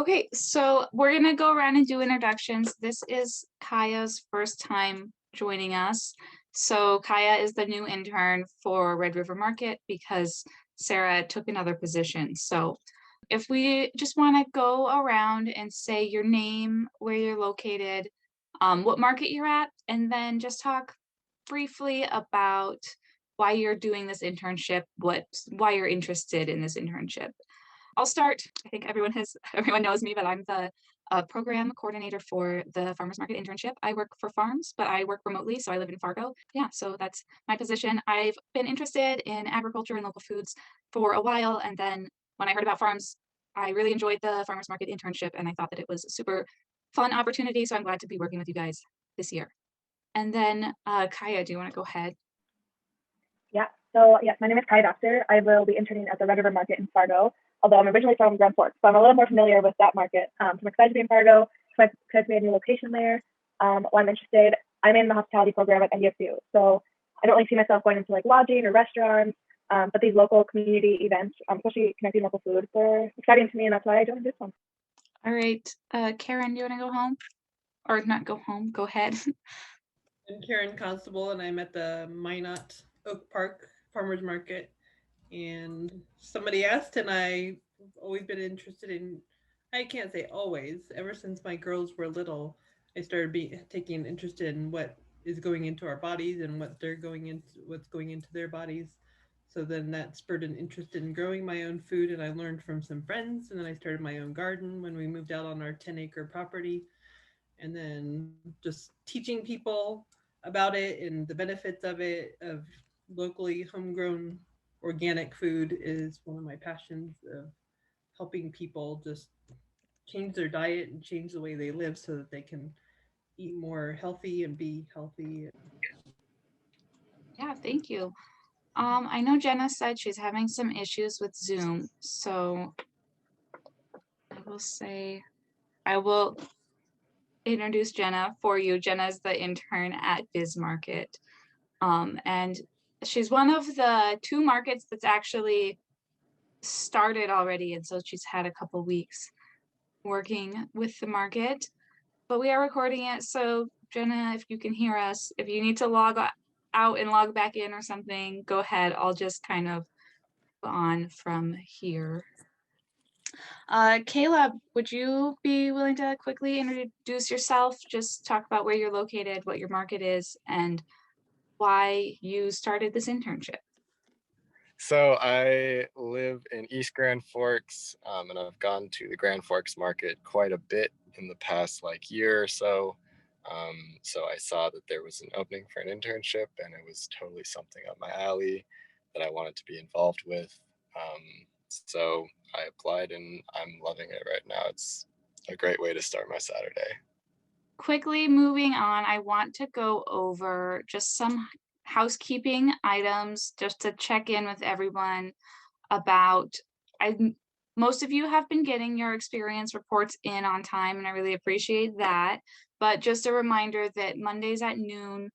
Okay, so we're gonna go around and do introductions. This is Kaya's first time joining us. So Kaya is the new intern for Red River Market because Sarah took another position. So if we just want to go around and say your name, where you're located, what market you're at, and then just talk briefly about why you're doing this internship, why you're interested in this internship. I'll start. I think everyone knows me, but I'm the program coordinator for the Farmers Market Internship. I work for FARRMS, but I work remotely, so I live in Fargo. Yeah, so that's my position. I've been interested in agriculture and local foods for a while, and then when I heard about FARMS, I really enjoyed the Farmers Market Internship, and I thought that it was a super fun opportunity, so I'm glad to be working with you guys this year. And then, Kaya, do you want to go ahead? Yeah, so yes, my name is Kai Doctor. I will be interning at the Red River Market in Fargo, although I'm originally from Grand Forks, so I'm a little more familiar with that market. So I'm excited to be in Fargo, so I'm excited to be a new location there. I'm interested, I'm in the hospitality program at NDSU, so I don't really see myself going into like lodging or restaurants, but these local community events, especially connecting local food, they're exciting to me, and that's why I joined this one. All right, Karen, do you want to go home? Or not go home, go ahead. I'm Karen Constable, and I'm at the Minot Oak Park Farmers Market. And somebody asked, and I've always been interested in, I can't say always, ever since my girls were little, I started taking an interest in what is going into our bodies and what's going into their bodies. So then that spurred an interest in growing my own food, and I learned from some friends, and then I started my own garden when we moved out on our 10-acre property. And then just teaching people about it and the benefits of it, of locally homegrown organic food, is one of my passions, of helping people just change their diet and change the way they live so that they can eat more healthy and be healthy. Yeah, thank you. I know Jenna said she's having some issues with Zoom, so I will introduce Jenna for you. Jenna is the intern at Biz Market. And she's one of the two markets that's actually started already, and so she's had a couple weeks working with the market. But we are recording it, so Jenna, if you can hear us, if you need to log out and log back in or something, go ahead. I'll just kind of go on from here. Caleb, would you be willing to quickly introduce yourself? Just talk about where you're located, what your market is, and why you started this internship. So I live in East Grand Forks, and I've gone to the Grand Forks market quite a bit in the past year or so. So I saw that there was an opening for an internship, and it was totally something up my alley that I wanted to be involved with. So I applied, and I'm loving it right now. It's a great way to start my Saturday. Quickly moving on, I want to go over just some housekeeping items just to check in with everyone about, most of you have been getting your experience reports in on time, and I really appreciate that. But just a reminder that Mondays at noon,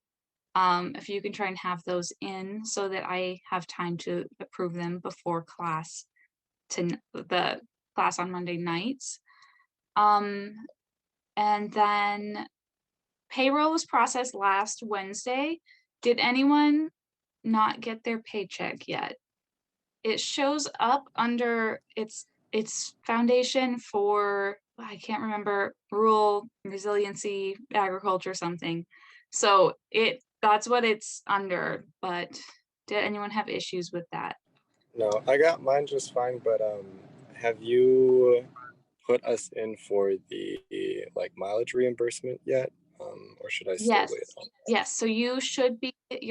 if you can try and have those in so that I have time to approve them before class, to the class on Monday nights. And then payroll was processed last Wednesday. Did anyone not get their paycheck yet? It shows up under its foundation for, I can't remember, rural resiliency agriculture something. So that's what it's under, but did anyone have issues with that? No, I got mine just fine, but have you put us in for the mileage reimbursement yet? Or should I still wait on that? Yes, so your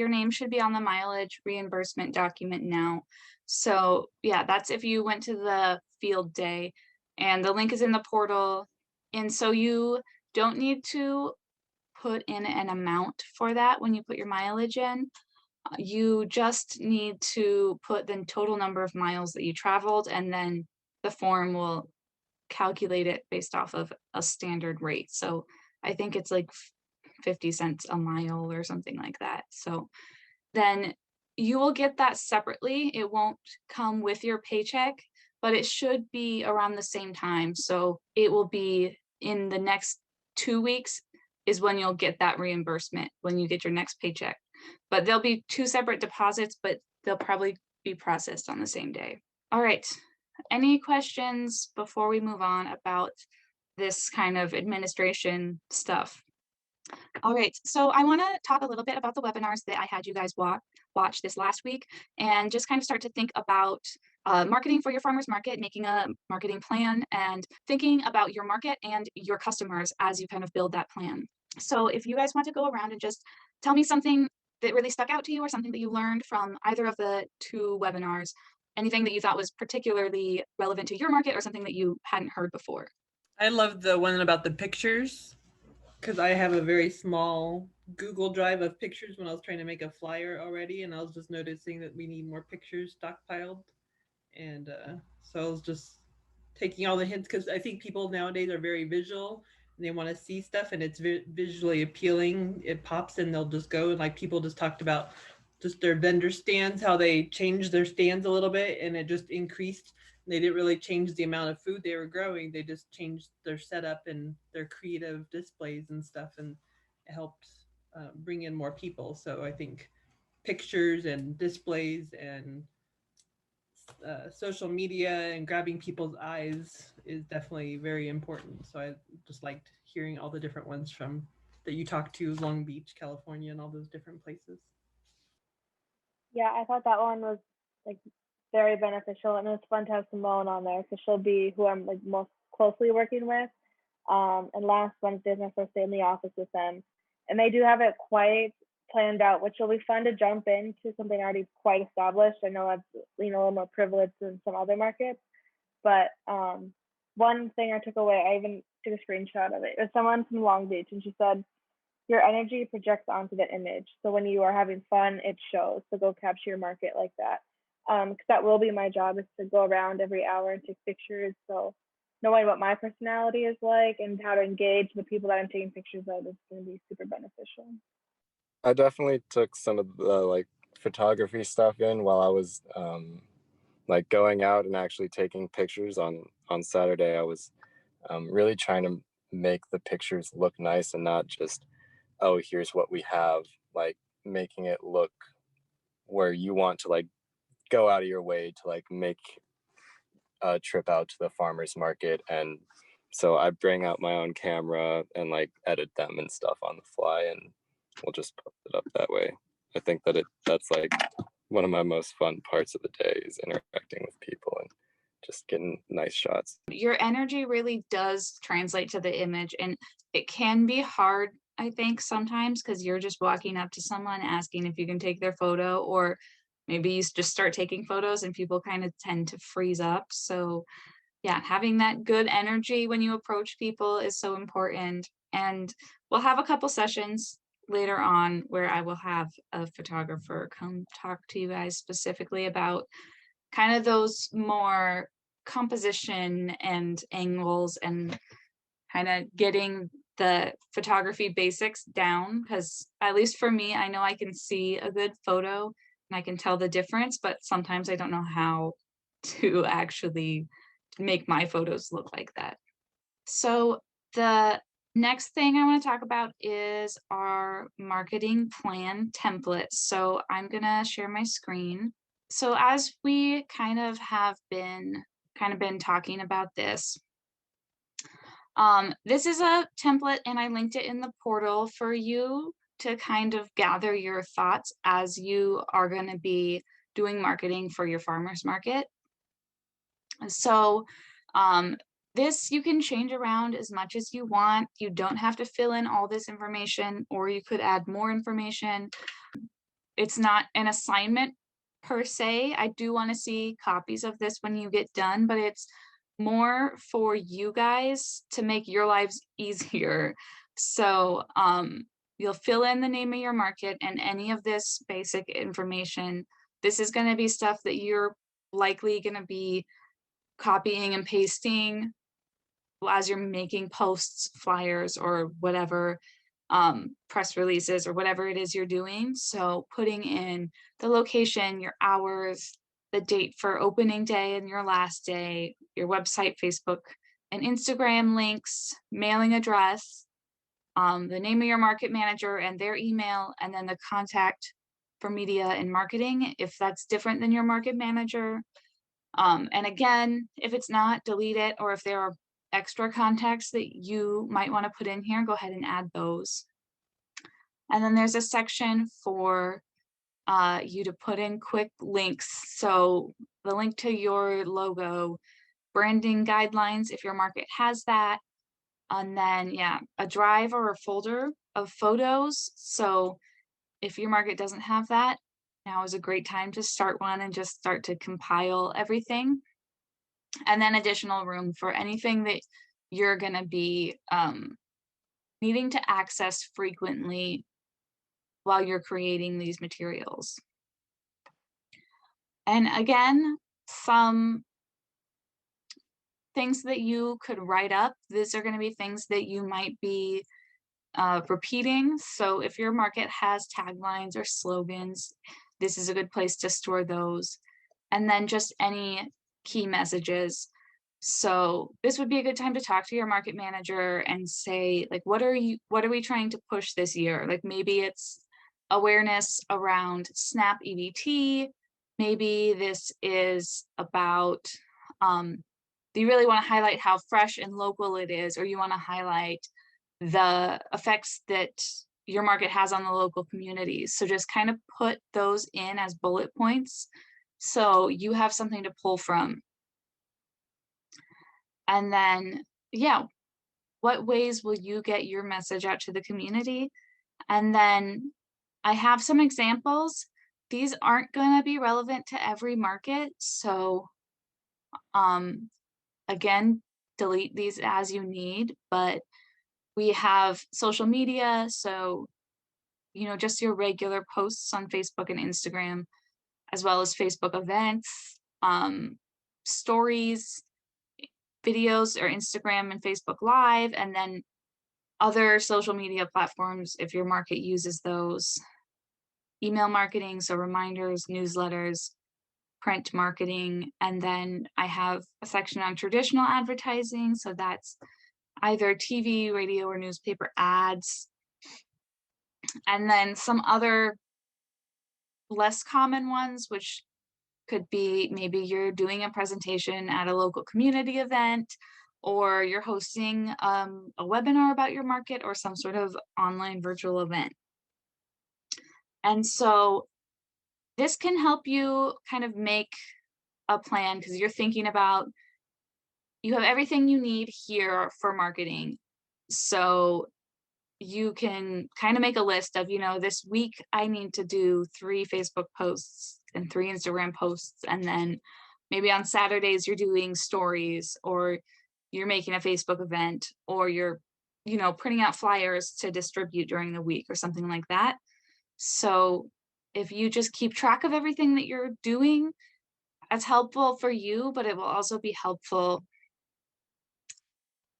name should be on the mileage reimbursement document now. So yeah, that's if you went to the field day, and the link is in the portal. And so you don't need to put in an amount for that when you put your mileage in. You just need to put the total number of miles that you traveled, and then the form will calculate it based off of a standard rate. So I think it's like 50 cents a mile or something like that. So then you will get that separately. It won't come with your paycheck, but it should be around the same time. So it will be in the next 2 weeks is when you'll get that reimbursement, when you get your next paycheck. But there'll be 2 separate deposits, but they'll probably be processed on the same day. All right. Any questions before we move on about this kind of administration stuff? All right, so I want to talk a little bit about the webinars that I had you guys watch this last week, and just kind of start to think about marketing for your farmers market, making a marketing plan, and thinking about your market and your customers as you kind of build that plan. So if you guys want to go around and just tell me something that really stuck out to you, or something that you learned from either of the 2 webinars, anything that you thought was particularly relevant to your market or something that you hadn't heard before. I love the one about the pictures, because I have a very small Google Drive of pictures when I was trying to make a flyer already, and I was just noticing that we need more pictures stockpiled. And so I was just taking all the hints, because I think people nowadays are very visual and they want to see stuff, and it's visually appealing. It pops and they'll just go. And like people just talked about just their vendor stands, how they changed their stands a little bit and it just increased. They didn't really change the amount of food they were growing. They just changed their setup and their creative displays and stuff, and it helped bring in more people. So I think pictures and displays and social media and grabbing people's eyes is definitely very important. So I just liked hearing all the different ones from that you talked to, Long Beach, California, and all those different places. Yeah, I thought that one was like very beneficial, and it's fun to have Simone on there because she'll be who I'm like most closely working with. And last Wednesday is my first day in the office with them, and they do have it quite planned out, which will be fun to jump into something already quite established. I know that's a little more privileged than some other markets, but one thing I took away, I even took a screenshot of it. It was someone from Long Beach, and she said, your energy projects onto the image. So when you are having fun, it shows. So go capture your market like that. Because that will be my job, is to go around every hour and take pictures. So knowing what my personality is like and how to engage the people that I'm taking pictures of is going to be super beneficial. I definitely took some of the like photography stuff in while I was like going out and actually taking pictures on Saturday. I was really trying to make the pictures look nice and not just, oh, here's what we have, like making it look where you want to like go out of your way to like make a trip out to the farmers market. And so I bring out my own camera and like edit them and stuff on the fly, and we'll just post it up that way. I think that that's like one of my most fun parts of the day is interacting with people and just getting nice shots. Your energy really does translate to the image, and it can be hard, I think, sometimes, because you're just walking up to someone asking if you can take their photo, or maybe you just start taking photos and people kind of tend to freeze up. So yeah, having that good energy when you approach people is so important. And we'll have a couple sessions later on where I will have a photographer come talk to you guys specifically about kind of those more composition and angles and kind of getting the photography basics down, because at least for me, I know I can see a good photo and I can tell the difference, but sometimes I don't know how to actually make my photos look like that. So the next thing I want to talk about is our marketing plan template. So I'm gonna share my screen. So as we kind of been talking about this, this is a template and I linked it in the portal for you to kind of gather your thoughts as you are going to be doing marketing for your farmers market. So this you can change around as much as you want. You don't have to fill in all this information, or you could add more information. It's not an assignment per se. I do want to see copies of this when you get done, but it's more for you guys to make your lives easier. So you'll fill in the name of your market and any of this basic information. This is going to be stuff that you're likely going to be copying and pasting as you're making posts, flyers, or whatever, press releases or whatever it is you're doing. So putting in the location, your hours, the date for opening day and your last day, your website, Facebook, and Instagram links, mailing address, the name of your market manager and their email, and then the contact for media and marketing if that's different than your market manager. And again, if it's not, delete it, or if there are extra contacts that you might want to put in here, go ahead and add those. And then there's a section for you to put in quick links. So the link to your logo, branding guidelines, if your market has that, and then, yeah, a drive or a folder of photos. So if your market doesn't have that, now is a great time to start one and just start to compile everything. And then additional room for anything that you're going to be needing to access frequently while you're creating these materials. And again, some things that you could write up, these are going to be things that you might be repeating. So if your market has taglines or slogans, this is a good place to store those. And then just any key messages. So this would be a good time to talk to your market manager and say, like, what are we trying to push this year? Like maybe it's awareness around SNAP EBT. Maybe this is about, do you really want to highlight how fresh and local it is, or you want to highlight the effects that your market has on the local communities? So just kind of put those in as bullet points so you have something to pull from. And then, yeah, what ways will you get your message out to the community? And then I have some examples. These aren't going to be relevant to every market. So again, delete these as you need, but we have social media. So, you know, just your regular posts on Facebook and Instagram, as well as Facebook events, stories, videos, or Instagram and Facebook Live, and then other social media platforms if your market uses those. Email marketing, so reminders, newsletters, print marketing, and then I have a section on traditional advertising, so that's either TV, radio, or newspaper ads. And then some other less common ones, which could be maybe you're doing a presentation at a local community event, or you're hosting a webinar about your market or some sort of online virtual event. And so this can help you kind of make a plan because you're thinking about, you have everything you need here for marketing. So you can kind of make a list of, you know, this week I need to do 3 Facebook posts and 3 Instagram posts. And then maybe on Saturdays you're doing stories, or you're making a Facebook event, or you're, you know, printing out flyers to distribute during the week or something like that. So if you just keep track of everything that you're doing, that's helpful for you, but it will also be helpful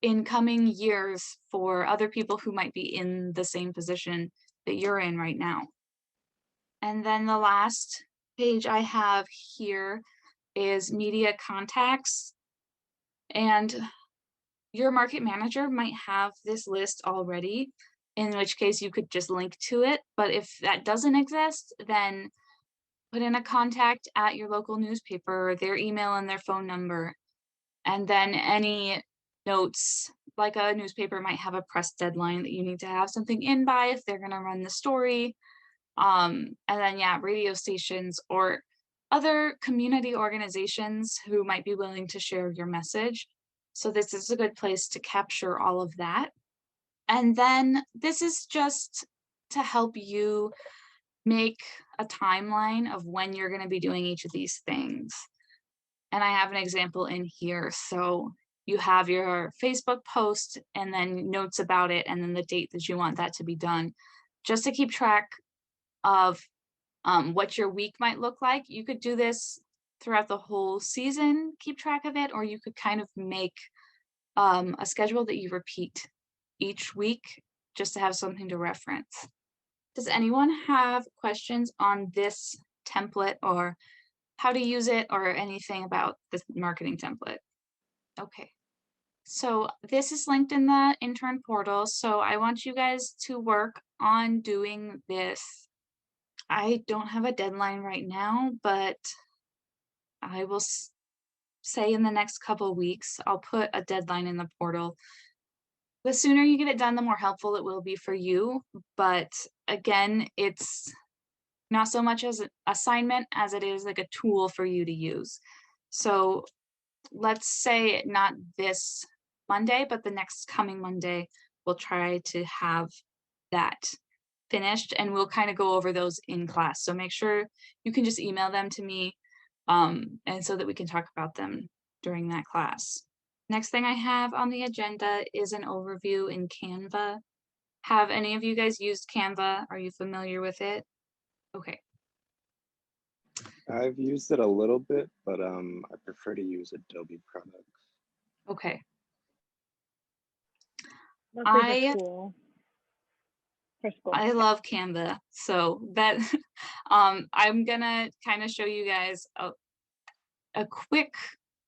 in coming years for other people who might be in the same position that you're in right now. And then the last page I have here is media contacts. And your market manager might have this list already, in which case you could just link to it. But if that doesn't exist, then put in a contact at your local newspaper, their email and their phone number. And then any notes, like a newspaper might have a press deadline that you need to have something in by if they're going to run the story. And then, yeah, radio stations or other community organizations who might be willing to share your message. So this is a good place to capture all of that. And then this is just to help you make a timeline of when you're going to be doing each of these things. And I have an example in here. So you have your Facebook post and then notes about it, and then the date that you want that to be done, just to keep track of what your week might look like. You could do this throughout the whole season, keep track of it, or you could kind of make a schedule that you repeat each week just to have something to reference. Does anyone have questions on this template or how to use it or anything about this marketing template? Okay. So this is linked in the intern portal. So I want you guys to work on doing this. I don't have a deadline right now, but I will say in the next couple of weeks, I'll put a deadline in the portal. The sooner you get it done, the more helpful it will be for you. But again, it's not so much as an assignment as it is like a tool for you to use. So let's say not this Monday, but the next coming Monday, we'll try to have that finished and we'll kind of go over those in class. So make sure you can just email them to me and so that we can talk about them during that class. Next thing I have on the agenda is an overview in Canva. Have any of you guys used Canva? Are you familiar with it? Okay. I've used it a little bit, but I prefer to use Adobe products. Okay. Mostly for school. For school. I love Canva, so that I'm gonna kind of show you guys a quick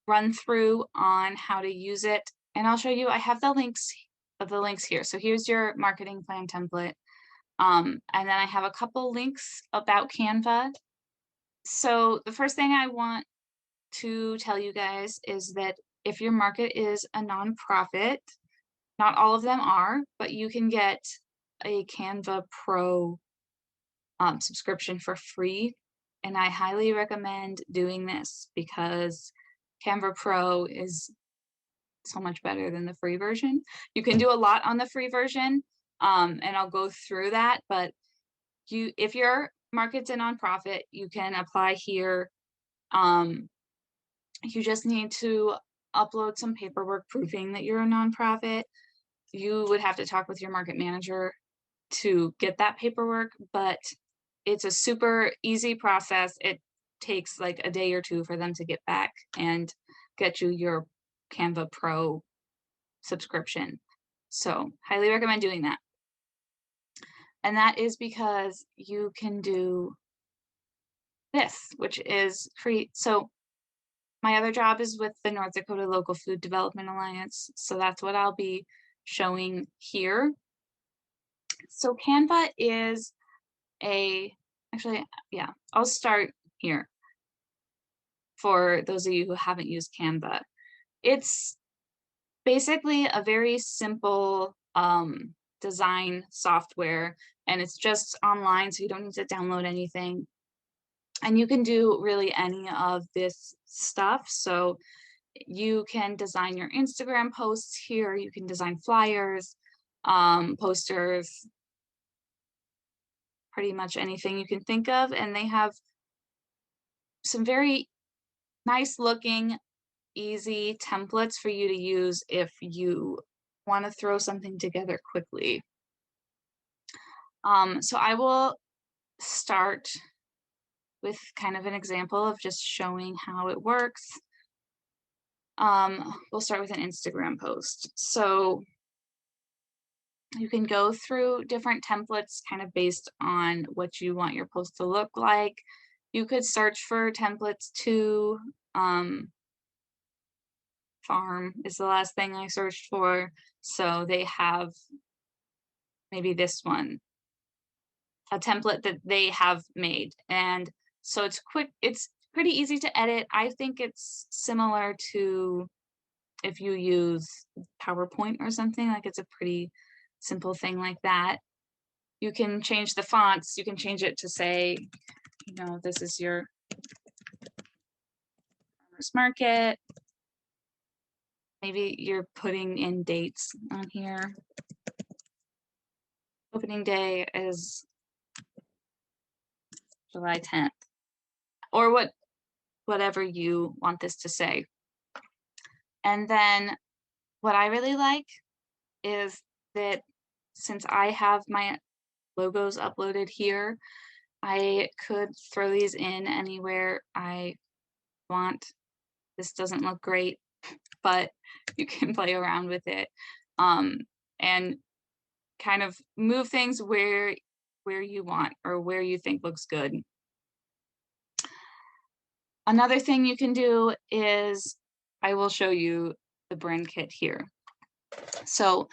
run through on how to use it, and I'll show you. I have the links here. So here's your marketing plan template, and then I have a couple links about Canva. So the first thing I want to tell you guys is that if your market is a nonprofit, not all of them are, but you can get a Canva Pro subscription for free. And I highly recommend doing this because Canva Pro is so much better than the free version. You can do a lot on the free version, and I'll go through that, but if your market's a nonprofit, you can apply here. You just need to upload some paperwork proving that you're a nonprofit. You would have to talk with your market manager to get that paperwork, but it's a super easy process. It takes like a day or two for them to get back and get you your Canva Pro subscription. So highly recommend doing that. And that is because you can do this, which is free. So my other job is with the North Dakota Local Food Development Alliance. So that's what I'll be showing here. So Canva is I'll start here for those of you who haven't used Canva. It's basically a very simple design software, and it's just online, so you don't need to download anything. And you can do really any of this stuff. So you can design your Instagram posts here, you can design flyers, posters, pretty much anything you can think of. And they have some very nice looking, easy templates for you to use if you want to throw something together quickly. So I will start with kind of an example of just showing how it works. We'll start with an Instagram post. So you can go through different templates kind of based on what you want your post to look like. You could search for templates too. Farm is the last thing I searched for. So they have maybe this one, a template that they have made. And so it's quick, it's pretty easy to edit. I think it's similar to if you use PowerPoint or something, like it's a pretty simple thing like that. You can change the fonts. You can change it to say, you know, this is your farmers market. Maybe you're putting in dates on here. Opening day is July 10th, or whatever you want this to say. And then what I really like is that since I have my logos uploaded here, I could throw these in anywhere I want. This doesn't look great, but you can play around with it and kind of move things where you want or where you think looks good. Another thing you can do is, I will show you the brand kit here. So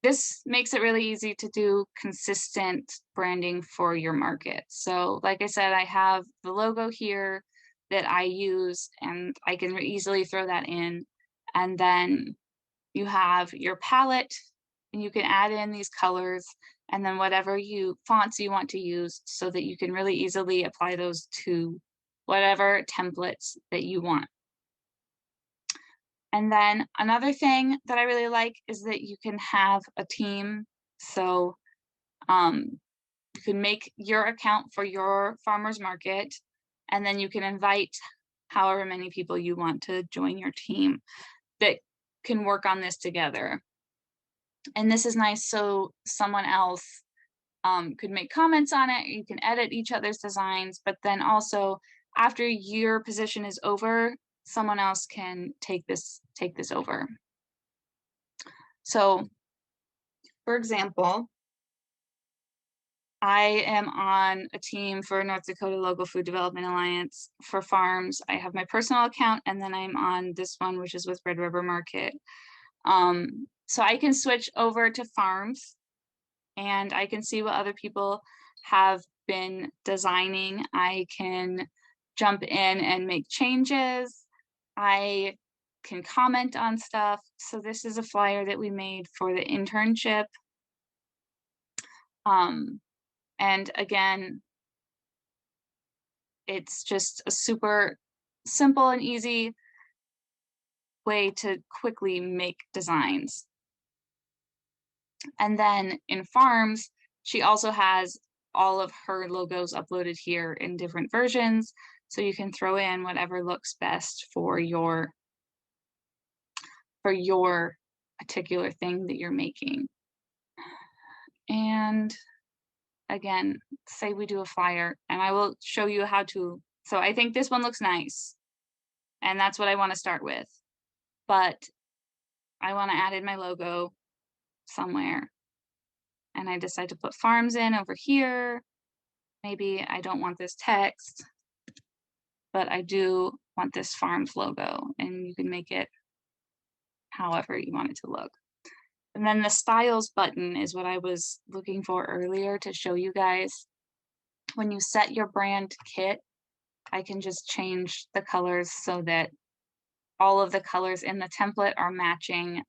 this makes it really easy to do consistent branding for your market. So like I said, I have the logo here that I use, and I can easily throw that in. And then you have your palette, and you can add in these colors, and then whatever fonts you want to use, so that you can really easily apply those to whatever templates that you want. And then another thing that I really like is that you can have a team. So you can make your account for your farmer's market, and then you can invite however many people you want to join your team that can work on this together. And this is nice, so someone else could make comments on it. You can edit each other's designs, but then also after your position is over, someone else can take this over. So for example, I am on a team for North Dakota Local Food Development Alliance for FARRMS. I have my personal account, and then I'm on this one, which is with Red River Market. So I can switch over to FARRMS, and I can see what other people have been designing. I can jump in and make changes. I can comment on stuff. So this is a flyer that we made for the internship. And again, it's just a super simple and easy way to quickly make designs. And then in FARRMS, she also has all of her logos uploaded here in different versions. So you can throw in whatever looks best for your particular thing that you're making. And again, say we do a flyer, and I will show you how to. So I think this one looks nice, and that's what I want to start with. But I want to add in my logo somewhere, and I decide to put FARRMS in over here. Maybe I don't want this text, but I do want this FARRMS logo, and you can make it however you want it to look. And then the styles button is what I was looking for earlier to show you guys. When you set your brand kit, I can just change the colors so that all of the colors in the template are matching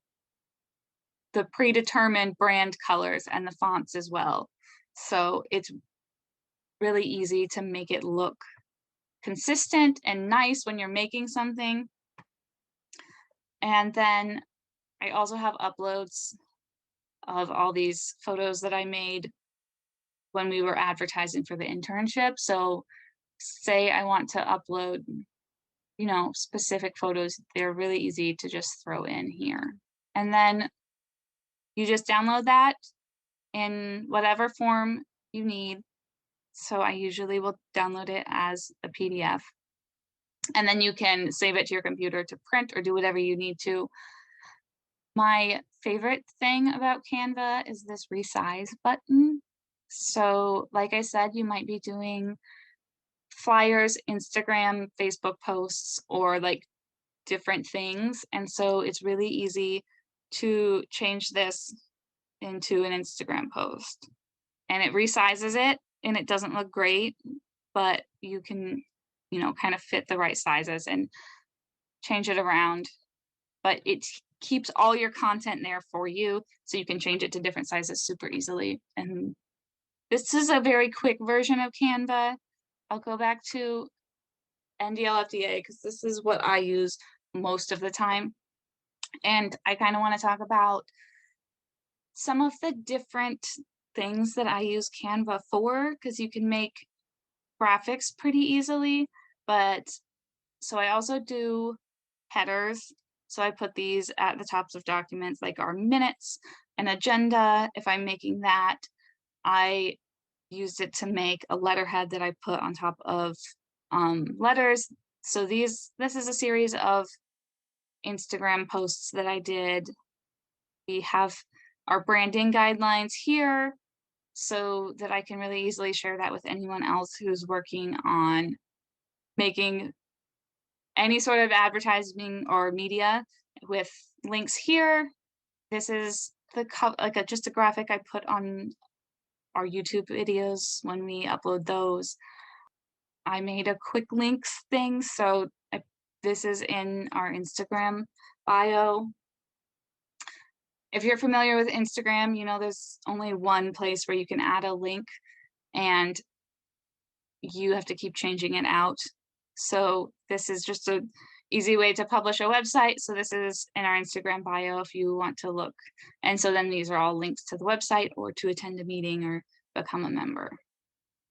the predetermined brand colors, and the fonts as well. So it's really easy to make it look consistent and nice when you're making something. And then I also have uploads of all these photos that I made when we were advertising for the internship. So say I want to upload, you know, specific photos, they're really easy to just throw in here. And then you just download that in whatever form you need. So I usually will download it as a PDF. And then you can save it to your computer to print or do whatever you need to. My favorite thing about Canva is this resize button. So like I said, you might be doing flyers, Instagram, Facebook posts, or like different things. And so it's really easy to change this into an Instagram post. And it resizes it, and it doesn't look great, but you can, you know, kind of fit the right sizes and change it around. But it keeps all your content there for you, so you can change it to different sizes super easily. And this is a very quick version of Canva. I'll go back to NDLFDA because this is what I use most of the time. And I kind of want to talk about some of the different things that I use Canva for, because you can make graphics pretty easily. But so I also do headers. So I put these at the tops of documents, like our minutes and agenda. If I'm making that, I used it to make a letterhead that I put on top of letters. So this is a series of Instagram posts that I did. We have our branding guidelines here so that I can really easily share that with anyone else who's working on making any sort of advertising or media with links here. This is the just a graphic I put on our YouTube videos when we upload those. I made a quick links thing, so this is in our Instagram bio. If you're familiar with Instagram, you know there's only one place where you can add a link, and you have to keep changing it out. So this is just a easy way to publish a website. So this is in our Instagram bio if you want to look. And so then these are all links to the website or to attend a meeting or become a member.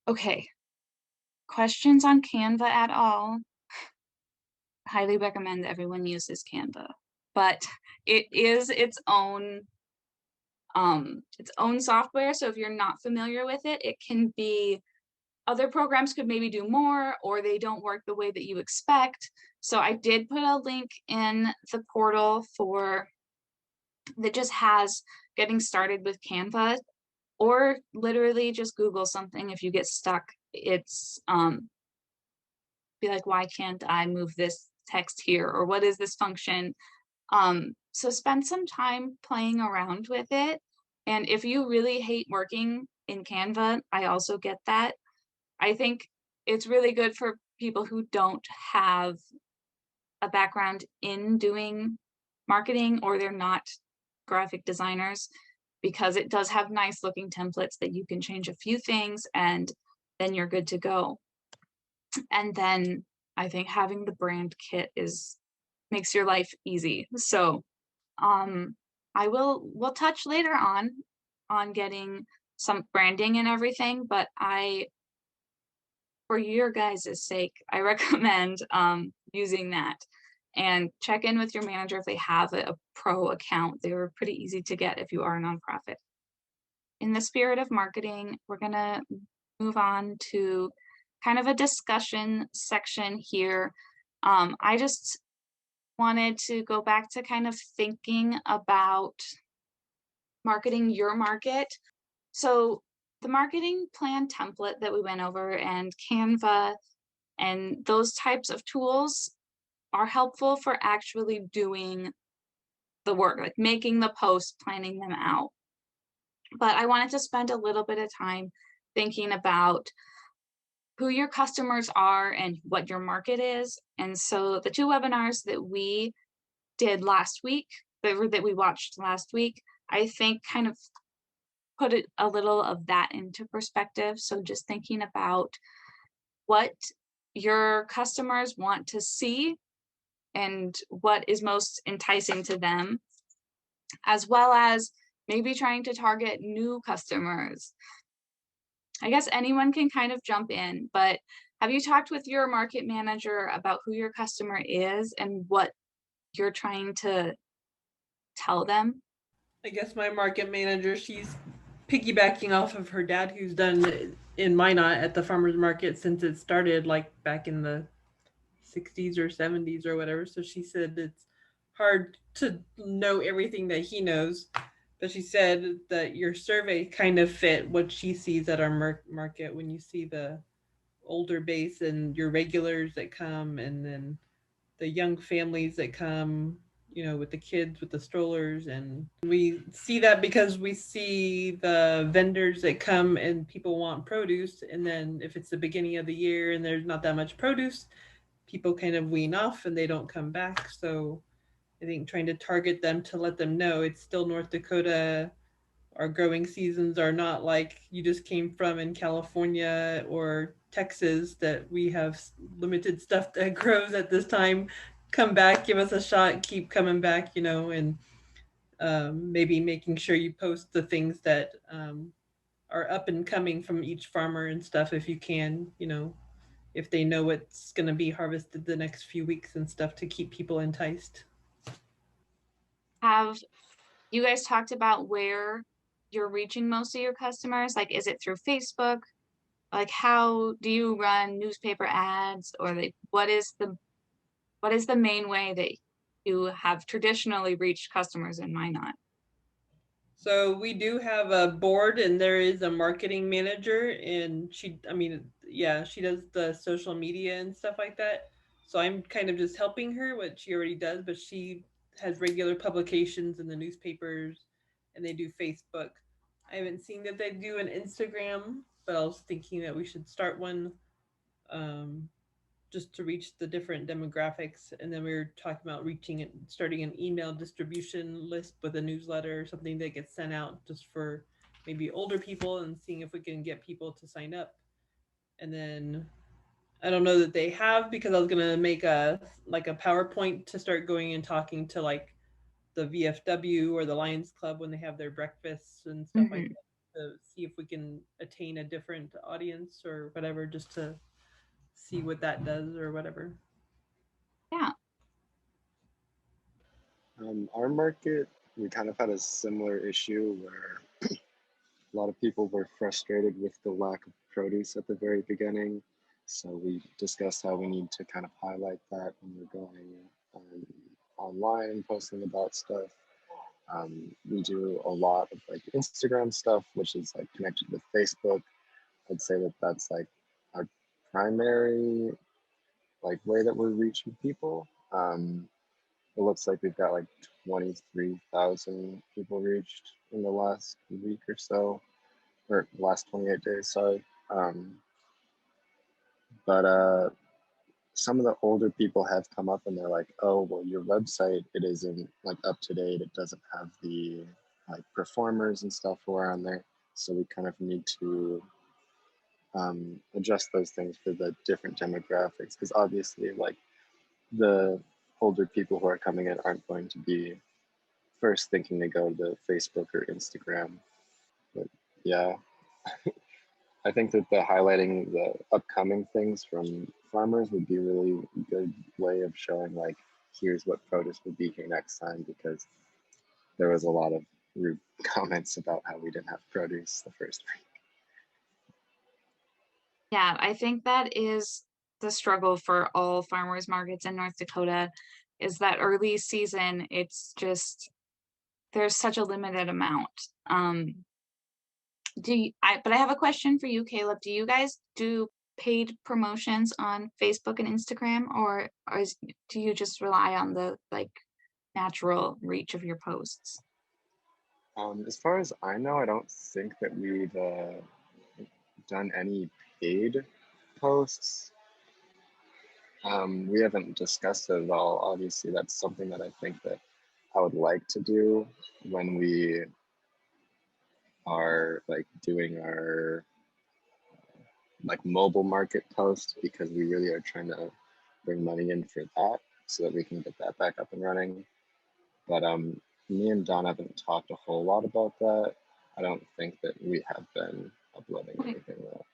Okay. Questions on Canva at all? Highly recommend everyone uses Canva, but it is its own software. So if you're not familiar with it, it can be other programs could maybe do more, or they don't work the way that you expect. So I did put a link in the portal that just has getting started with Canva, or literally just Google something if you get stuck. It's be like, why can't I move this text here? Or what is this function? So spend some time playing around with it. And if you really hate working in Canva, I also get that. I think it's really good for people who don't have a background in doing marketing, or they're not graphic designers, because it does have nice looking templates that you can change a few things and then you're good to go. And then I think having the brand kit makes your life easy. So we'll touch later on getting some branding and everything, but for your guys' sake, I recommend using that, and check in with your manager if they have a pro account. They were pretty easy to get if you are a nonprofit. In the spirit of marketing, we're gonna move on to kind of a discussion section here. I just wanted to go back to kind of thinking about marketing your market. So the marketing plan template that we went over and Canva and those types of tools are helpful for actually doing the work, like making the posts, planning them out. But I wanted to spend a little bit of time thinking about who your customers are and what your market is. And so the two webinars that we did last week, that we watched last week, I think kind of put a little of that into perspective. So just thinking about what your customers want to see and what is most enticing to them, as well as maybe trying to target new customers. I guess anyone can kind of jump in, but have you talked with your market manager about who your customer is and what you're trying to tell them? I guess my market manager, she's piggybacking off of her dad, who's done in Minot at the farmers market since it started, like back in the 60s or 70s or whatever. So she said it's hard to know everything that he knows, but she said that your survey kind of fit what she sees at our market when you see the older base and your regulars that come, and then the young families that come, with the kids with the strollers. And we see that because we see the vendors that come and people want produce, and then if it's the beginning of the year and there's not that much produce, people kind of wean off and they don't come back. So I think trying to target them to let them know it's still North Dakota. Our growing seasons are not like you just came from in California or Texas, that we have limited stuff that grows at this time. Come back, give us a shot, keep coming back, and maybe making sure you post the things that are up and coming from each farmer and stuff if you can, if they know what's going to be harvested the next few weeks and stuff, to keep people enticed. Have you guys talked about where you're reaching most of your customers? Like, is it through Facebook? Like, how do you run newspaper ads, or like what is the main way that you have traditionally reached customers in Minot? So we do have a board, and there is a marketing manager, and yeah, she does the social media and stuff like that. So I'm kind of just helping her, what she already does, but she has regular publications in the newspapers and they do Facebook. I haven't seen that they do an Instagram, but I was thinking that we should start one, um, just to reach the different demographics. And then we were talking about reaching it, starting an email distribution list with a newsletter or something that gets sent out just for maybe older people and seeing if we can get people to sign up. And then I don't know that they have, because I was gonna make a like a PowerPoint to start going and talking to like the VFW or the Lions Club when they have their breakfasts and stuff like Mhm. that, to see if we can attain a different audience or whatever, just to see what that does or whatever. Yeah. Our market, we kind of had a similar issue where a lot of people were frustrated with the lack of produce at the very beginning. So we discussed how we need to kind of highlight that when we're going online, posting about stuff. We do a lot of like Instagram stuff, which is like connected with Facebook. I'd say that that's like our primary like way that we're reaching people. It looks like we've got like 23,000 people reached in the last week or so, or last 28 days, sorry. But some of the older people have come up and they're like, oh, well, your website, it isn't like up to date. It doesn't have the like performers and stuff who are on there. So we kind of need to adjust those things for the different demographics, because obviously like the older people who are coming in aren't going to be first thinking to go to Facebook or Instagram. But yeah, I think that the highlighting the upcoming things from farmers would be a really good way of showing like, here's what produce will be here next time, because there was a lot of rude comments about how we didn't have produce the first week. Yeah, I think that is the struggle for all farmers markets in North Dakota, is that early season, it's just there's such a limited amount. But I have a question for you, Caleb. Do you guys do paid promotions on Facebook and Instagram, or do you just rely on the like natural reach of your posts? As far as I know, I don't think that we've done any paid posts. We haven't discussed it at all. Obviously, that's something that I think that I would like to do when we are like doing our like mobile market post, because we really are trying to bring money in for that so that we can get that back up and running. But me and Don haven't talked a whole lot about that. I don't think that we have been uploading Okay, anything though.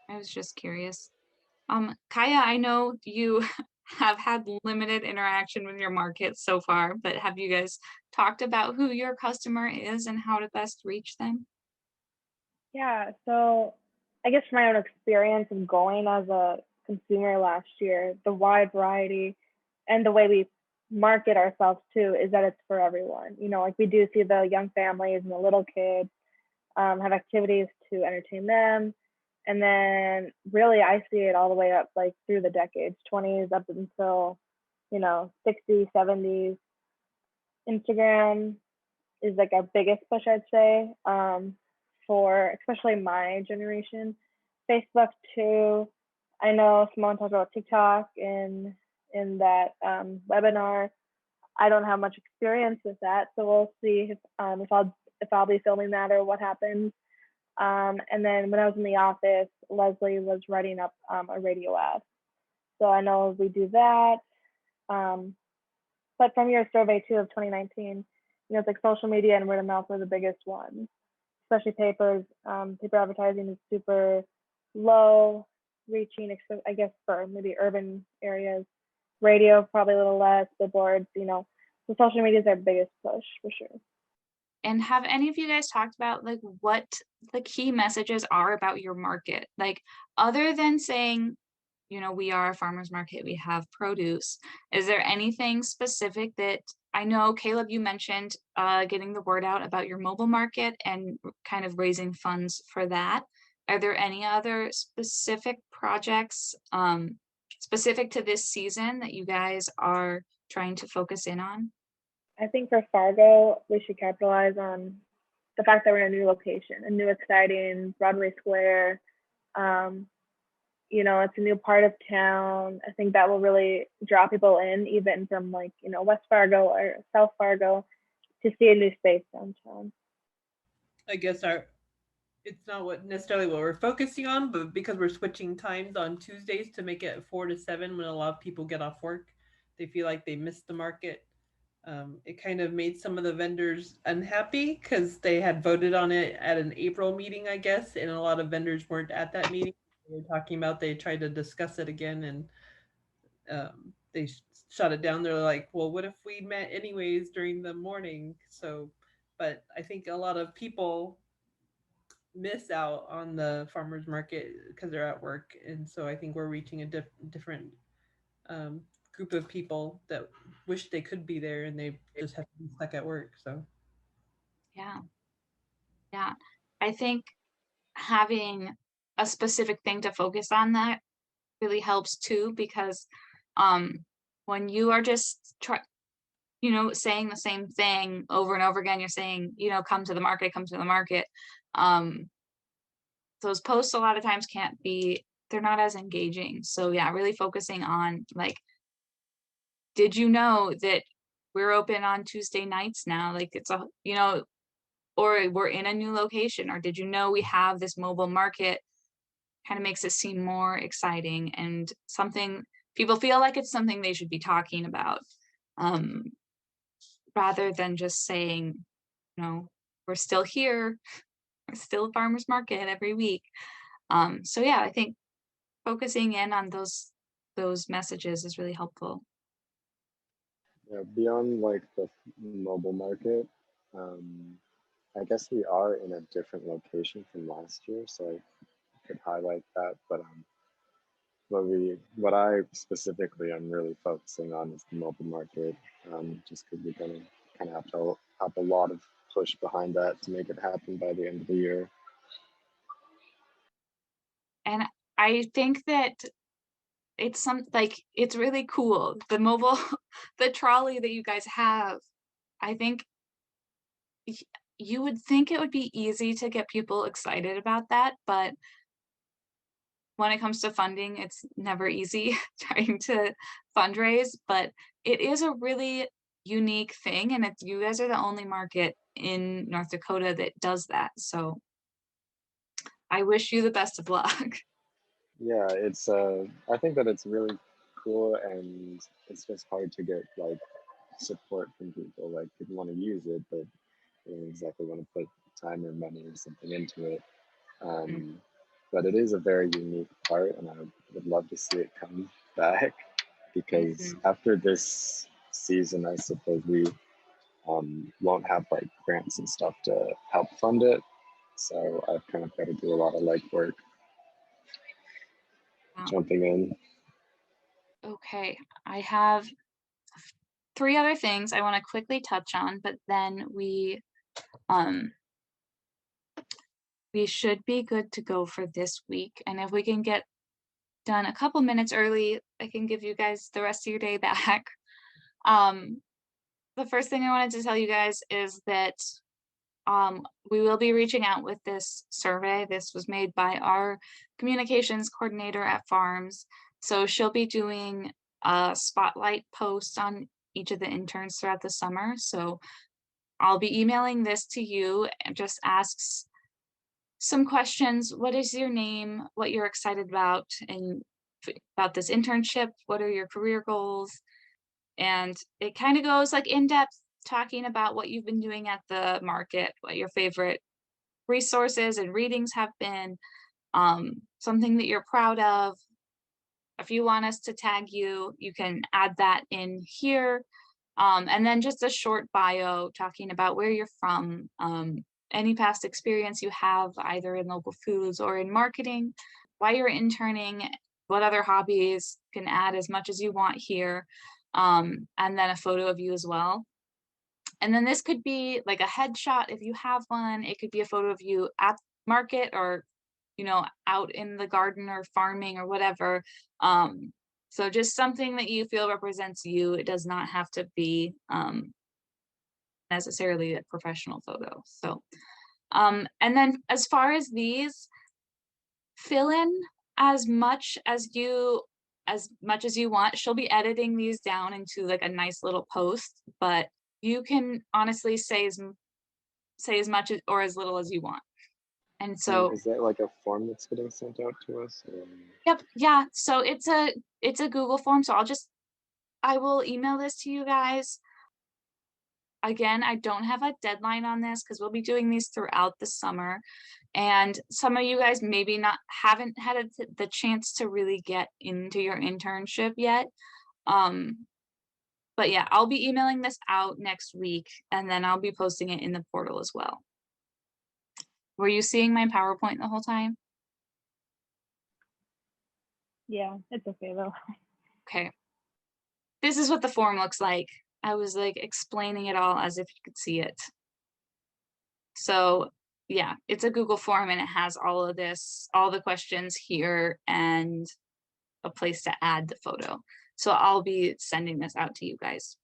I was just curious. Kaya, I know you have had limited interaction with your market so far, but have you guys talked about who your customer is and how to best reach them? Yeah, so I guess from my own experience of going as a consumer last year, the wide variety and the way we market ourselves too is that it's for everyone. You know, like we do see the young families and the little kids have activities to entertain them. And then really, I see it all the way up like through the decades, 20s up until, 60s, 70s. Instagram is like our biggest push, I'd say, for especially my generation. Facebook too. I know Simone talked about TikTok in that webinar. I don't have much experience with that, so we'll see if I'll be filming that or what happens. And then when I was in the office, Leslie was writing up a radio ad, so I know we do that. But from your survey too of 2019, it's like social media and word of mouth were the biggest ones, especially papers. Paper advertising is super low reaching, I guess, for maybe urban areas. Radio, probably a little less, billboards, so social media is our biggest push for sure. And have any of you guys talked about like what the key messages are about your market? Like other than saying, we are a farmer's market, we have produce. Is there anything specific that I know, Caleb, you mentioned getting the word out about your mobile market and kind of raising funds for that. are there any other specific projects specific to this season that you guys are trying to focus in on? I think for Fargo, we should capitalize on the fact that we're in a new location, a new exciting Broadway Square. You know, it's a new part of town. I think that will really draw people in, even from like, you know, West Fargo or South Fargo, to see a new space downtown. I guess it's not what necessarily what we're focusing on, but because we're switching times on Tuesdays to make it 4 to 7 when a lot of people get off work, they feel like they missed the market. It kind of made some of the vendors unhappy because they had voted on it at an April meeting, I guess, and a lot of vendors weren't at that meeting. They were talking about they tried to discuss it again, and they shut it down. They're like, well, what if we met anyways during the morning? So, but I think a lot of people miss out on the farmers market because they're at work, and so I think we're reaching a different group of people that wish they could be there and they just have to be stuck at work. So yeah, I think having a specific thing to focus on that really helps too, because when you are just saying the same thing over and over again, you're saying, come to the market, come to the market. Those posts a lot of times they're not as engaging. So yeah, really focusing on like, did you know that we're open on Tuesday nights now? Like it's or we're in a new location, or did you know we have this mobile market? Kind of makes it seem more exciting and something people feel like it's something they should be talking about, rather than just saying, we're still here, we're still a farmer's market every week. So yeah, I think focusing in on those messages is really helpful. Yeah, beyond like the mobile market, I guess we are in a different location from last year, so I could highlight that. But what I specifically am really focusing on is the mobile market, just because we're gonna kind of have to have a lot of push behind that to make it happen by the end of the year. And I think that it's it's really cool. The mobile, the trolley that you guys have, I think you would think it would be easy to get people excited about that, but when it comes to funding, it's never easy trying to fundraise, but it is a really unique thing. And you guys are the only market in North Dakota that does that. So I wish you the best of luck. Yeah, it's I think that it's really cool, and it's just hard to get like support from people. Like people want to use it, but they don't exactly want to put time or money or something into it. But it is a very unique part, and I would love to see it come back, because after this season, I suppose we won't have like grants and stuff to help fund it. So I've kind of got to do a lot of legwork jumping in. Okay, I have 3 other things I want to quickly touch on, but then we should be good to go for this week. And if we can get done a couple minutes early, I can give you guys the rest of your day back. The first thing I wanted to tell you guys is that we will be reaching out with this survey. This was made by our communications coordinator at FARRMS. So she'll be doing a spotlight post on each of the interns throughout the summer. So I'll be emailing this to you, and just asks some questions. What is your name? What you're excited about and about this internship? What are your career goals? And it kind of goes like in depth, talking about what you've been doing at the market, what your favorite resources and readings have been, something that you're proud of. If you want us to tag you, you can add that in here. And then just a short bio talking about where you're from, any past experience you have either in local foods or in marketing, why you're interning, what other hobbies. You can add as much as you want here, and then a photo of you as well. And then this could be like a headshot if you have one. It could be a photo of you at market or you know, out in the garden or farming or whatever. So just something that you feel represents you. It does not have to be necessarily a professional photo. So, and then as far as these, fill in as much as you want. She'll be editing these down into like a nice little post, but you can honestly say as much or as little as you want. And so is that like a form that's getting sent out to us? Or? yep, yeah. So it's a Google form. So I will email this to you guys. Again, I don't have a deadline on this because we'll be doing these throughout the summer. And some of you guys maybe haven't had the chance to really get into your internship yet. But yeah, I'll be emailing this out next week, and then I'll be posting it in the portal as well. Were you seeing my PowerPoint the whole time? Yeah, it's okay though. Okay. This is what the form looks like. I was like explaining it all as if you could see it. So yeah, it's a Google form and it has all of this, all the questions here and a place to add the photo. So I'll be sending this out to you guys.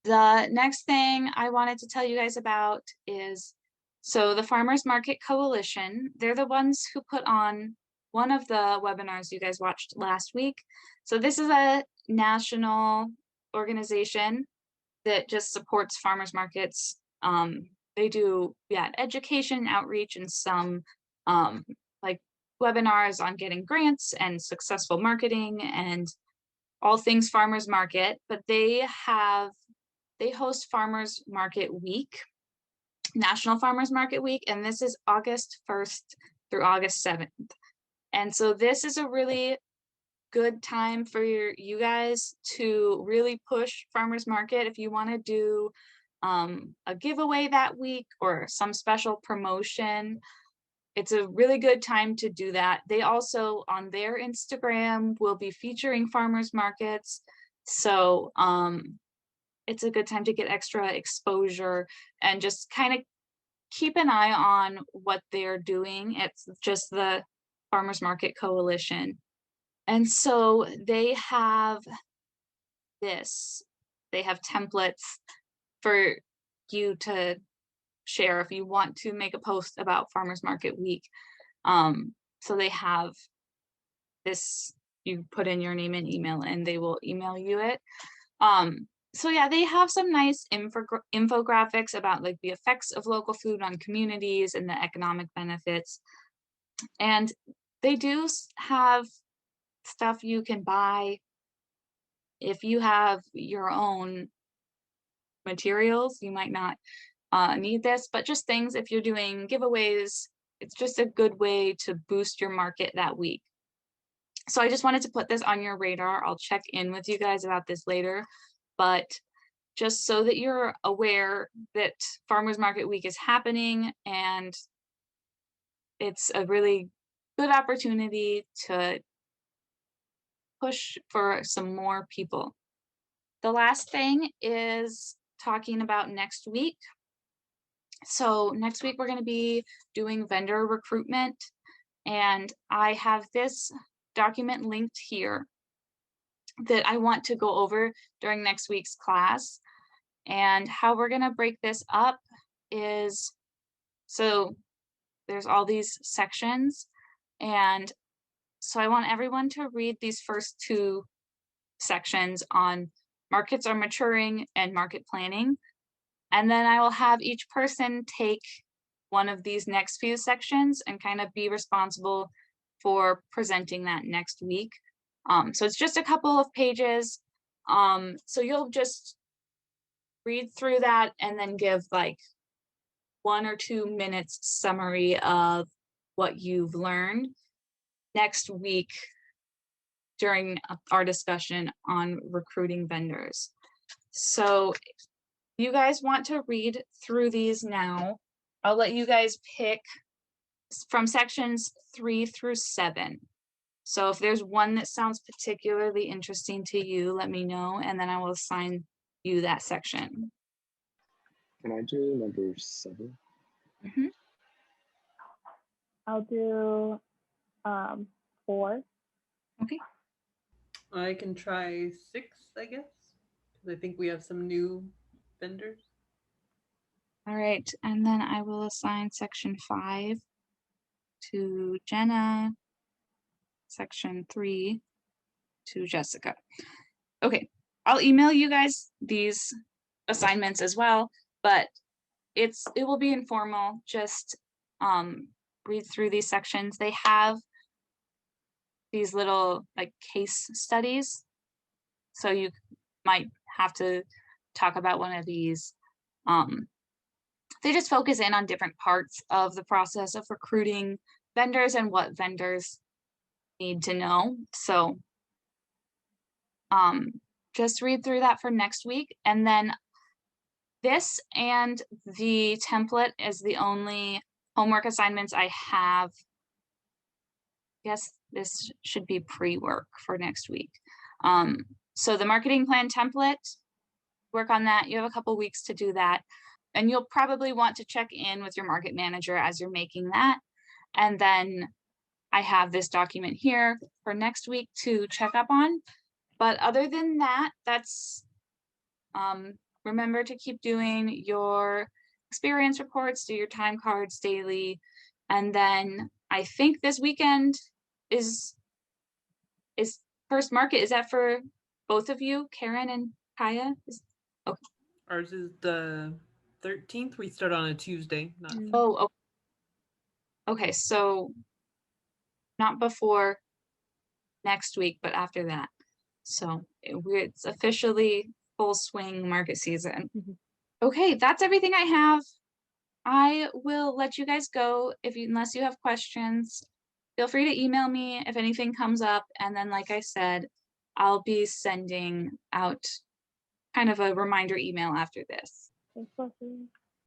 The next thing I wanted to tell you guys about is, so the Farmers Market Coalition, they're the ones who put on one of the webinars you guys watched last week. So this is a national organization that just supports farmers markets. They do, yeah, education, outreach, and some like webinars on getting grants and successful marketing and all things farmers market. But they host Farmers Market Week, National Farmers Market Week, and this is August 1st through August 7th. And so this is a really good time for you guys to really push farmers market. If you want to do a giveaway that week or some special promotion, it's a really good time to do that. They also on their Instagram will be featuring farmers markets. So it's a good time to get extra exposure and just kind of keep an eye on what they're doing. It's just the Farmers Market Coalition. And so they have this, they have templates for you to share if you want to make a post about Farmers Market Week. So they have this, you put in your name and email and they will email you it. So yeah, they have some nice infographics about like the effects of local food on communities and the economic benefits. And they do have stuff you can buy if you have your own materials. You might not need this, but just things if you're doing giveaways, it's just a good way to boost your market that week. So I just wanted to put this on your radar. I'll check in with you guys about this later, but just so that you're aware that Farmers Market Week is happening and it's a really good opportunity to push for some more people. The last thing is talking about next week. So next week we're going to be doing vendor recruitment, and I have this document linked here that I want to go over during next week's class. And how we're going to break this up is, so there's all these sections, and so I want everyone to read these first two sections on markets are maturing and market planning. And then I will have each person take one of these next few sections and kind of be responsible for presenting that next week. So it's just a couple of pages. So you'll just read through that and then give like 1 or 2 minutes summary of what you've learned next week during our discussion on recruiting vendors. So you guys want to read through these now. I'll let you guys pick from sections 3 through 7. So if there's one that sounds particularly interesting to you, let me know, and then I will assign you that section. Can I do number 7? Mm-hmm. I'll do 4. Okay. I can try 6, I guess, because I think we have some new vendors. All right. And then I will assign section 5 to Jenna, section 3 to Jessica. Okay. I'll email you guys these assignments as well, but it will be informal. Just read through these sections. They have these little like case studies, so you might have to talk about one of these. They just focus in on different parts of the process of recruiting vendors and what vendors need to know. So just read through that for next week. And then this and the template is the only homework assignments I have. Yes, this should be pre-work for next week. So the marketing plan template, work on that. You have a couple weeks to do that. And you'll probably want to check in with your market manager as you're making that. And then I have this document here for next week to check up on. But other than that, that's, remember to keep doing your experience reports, do your time cards daily. And then I think this weekend is First Market. Is that for both of you, Karen and Kaya? Okay. Ours is the 13th. We start on a Tuesday. Not Oh, okay. So not before next week, but after that. So it's officially full swing market season. Okay, that's everything I have. I will let you guys go unless you have questions. Feel free to email me if anything comes up. And then, like I said, I'll be sending out kind of a reminder email after this. Thanks, Leslie.